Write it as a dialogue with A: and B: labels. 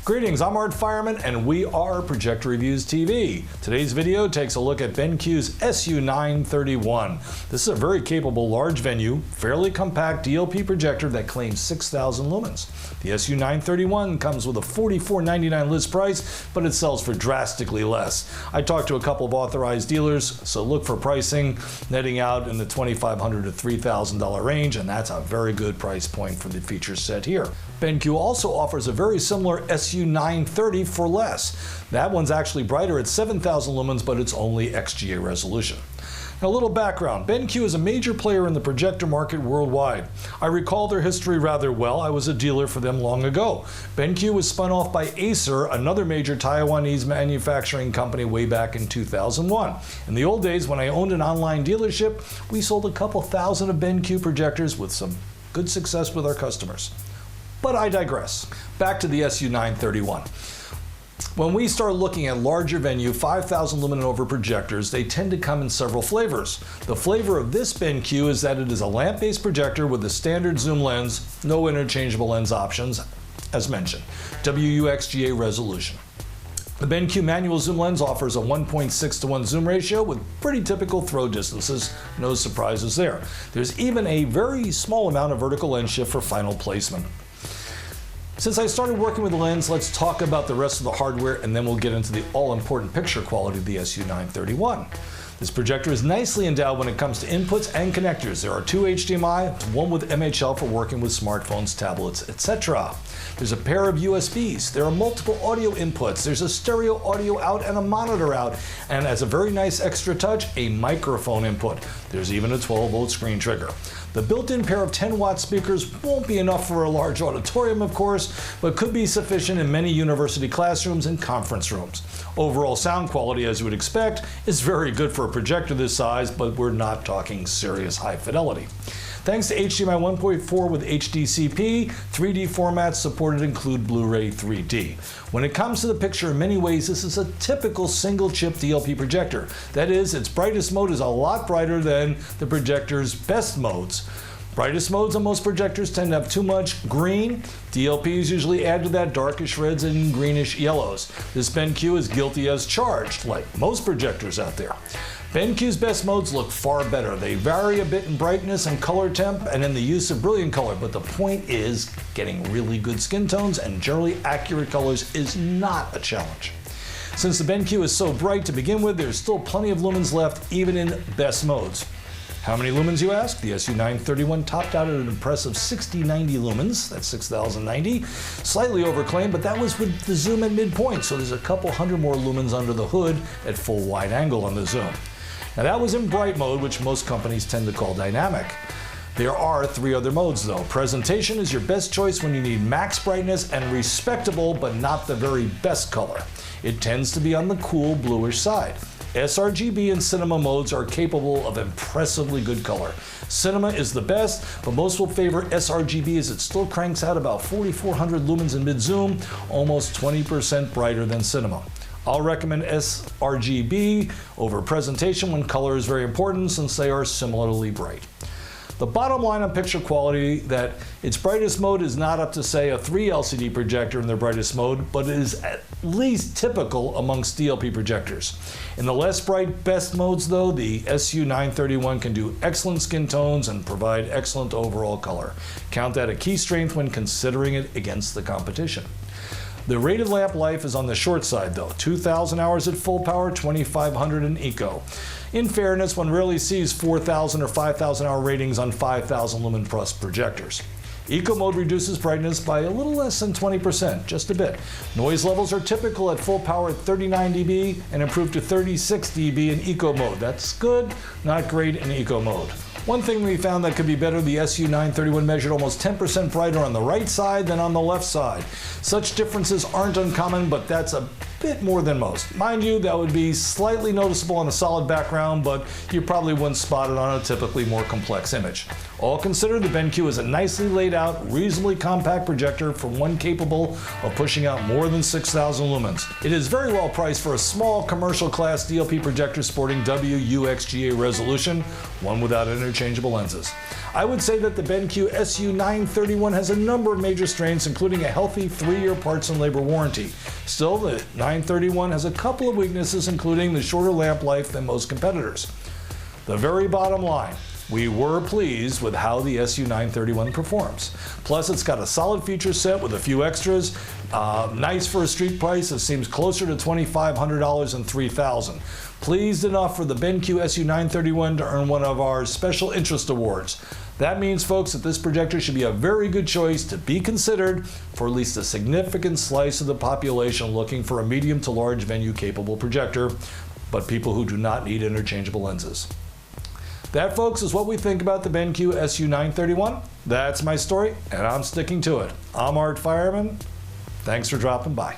A: Greetings, I'm Art Fireman and we are Projector Reviews TV. Today's video takes a look at BenQ's SU931. This is a very capable large venue, fairly compact DLP projector that claims 6,000 lumens. The SU931 comes with a $44.99 list price, but it sells for drastically less. I talked to a couple of authorized dealers, so look for pricing netting out in the $2,500 to $3,000 range, and that's a very good price point for the feature set here. BenQ also offers a very similar SU930 for less. That one's actually brighter at 7,000 lumens, but it's only XGA resolution. Now, a little background. BenQ is a major player in the projector market worldwide. I recall their history rather well. I was a dealer for them long ago. BenQ was spun off by Acer, another major Taiwanese manufacturing company, way back in 2001. In the old days, when I owned an online dealership, we sold a couple thousand of BenQ projectors with some good success with our customers. But I digress. Back to the SU931. When we start looking at larger venue, 5,000 lumen and over projectors, they tend to come in several flavors. The flavor of this BenQ is that it is a lamp-based projector with a standard zoom lens, no interchangeable lens options, as mentioned, WUXGA resolution. The BenQ manual zoom lens offers a 1.6:1 zoom ratio with pretty typical throw distances, no surprises there. There's even a very small amount of vertical lens shift for final placement. Since I started working with the lens, let's talk about the rest of the hardware and then we'll get into the all-important picture quality of the SU931. This projector is nicely endowed when it comes to inputs and connectors. There are two HDMI, one with MHL for working with smartphones, tablets, etc. There's a pair of USBs. There are multiple audio inputs. There's a stereo audio out and a monitor out. And as a very nice extra touch, a microphone input. There's even a 12-volt screen trigger. The built-in pair of 10-watt speakers won't be enough for a large auditorium, of course, but could be sufficient in many university classrooms and conference rooms. Overall sound quality, as you would expect, is very good for a projector this size, but we're not talking serious high fidelity. Thanks to HDMI 1.4 with HDCP, 3D formats supported include Blu-ray 3D. When it comes to the picture, in many ways, this is a typical single-chip DLP projector. That is, its brightest mode is a lot brighter than the projector's best modes. Brightest modes on most projectors tend to have too much green. DLPs usually add to that darkish reds and greenish yellows. This BenQ is guilty as charged, like most projectors out there. BenQ's best modes look far better. They vary a bit in brightness and color temp and in the use of brilliant color, but the point is getting really good skin tones and generally accurate colors is not a challenge. Since the BenQ is so bright to begin with, there's still plenty of lumens left even in best modes. How many lumens, you ask? The SU931 topped out at an impressive 6090 lumens, that's 6,090. Slightly overclaimed, but that was with the zoom at midpoint, so there's a couple hundred more lumens under the hood at full wide angle on the zoom. Now that was in bright mode, which most companies tend to call dynamic. There are three other modes though. Presentation is your best choice when you need max brightness and respectable but not the very best color. It tends to be on the cool bluish side. sRGB and cinema modes are capable of impressively good color. Cinema is the best, but most will favor sRGB as it still cranks out about 4,400 lumens in mid-zoom, almost 20% brighter than cinema. I'll recommend sRGB over presentation when color is very important since they are similarly bright. The bottom line on picture quality that its brightest mode is not up to say a 3 LCD projector in their brightest mode, but it is at least typical amongst DLP projectors. In the less bright best modes though, the SU931 can do excellent skin tones and provide excellent overall color. Count that a key strength when considering it against the competition. The rated lamp life is on the short side though, 2,000 hours at full power, 2,500 in eco. In fairness, one rarely sees 4,000 or 5,000 hour ratings on 5,000 lumen plus projectors. Eco mode reduces brightness by a little less than 20%, just a bit. Noise levels are typical at full power at 39 dB and improve to 36 dB in eco mode. That's good, not great in eco mode. One thing we found that could be better, the SU931 measured almost 10% brighter on the right side than on the left side. Such differences aren't uncommon, but that's bit more than most. Mind you, that would be slightly noticeable on a solid background, but you probably wouldn't spot it on a typically more complex image. All considered, the BenQ is a nicely laid out, reasonably compact projector for one capable of pushing out more than 6,000 lumens. It is very well priced for a small commercial class DLP projector sporting WUXGA resolution, one without interchangeable lenses. I would say that the BenQ SU931 has a number of major strengths, including a healthy 3-year parts and labor warranty. Still, the 931 has a couple of weaknesses, including the shorter lamp life than most competitors. The very bottom line, we were pleased with how the SU931 performs. Plus, it's got a solid feature set with a few extras. Nice for a street price. It seems closer to $2,500 than $3,000. Pleased enough for the BenQ SU931 to earn one of our special interest awards. That means, folks, that this projector should be a very good choice to be considered for at least a significant slice of the population looking for a medium to large venue capable projector, but people who do not need interchangeable lenses. That, folks, is what we think about the BenQ SU931. That's my story, and I'm sticking to it. I'm Art Fireman. Thanks for dropping by.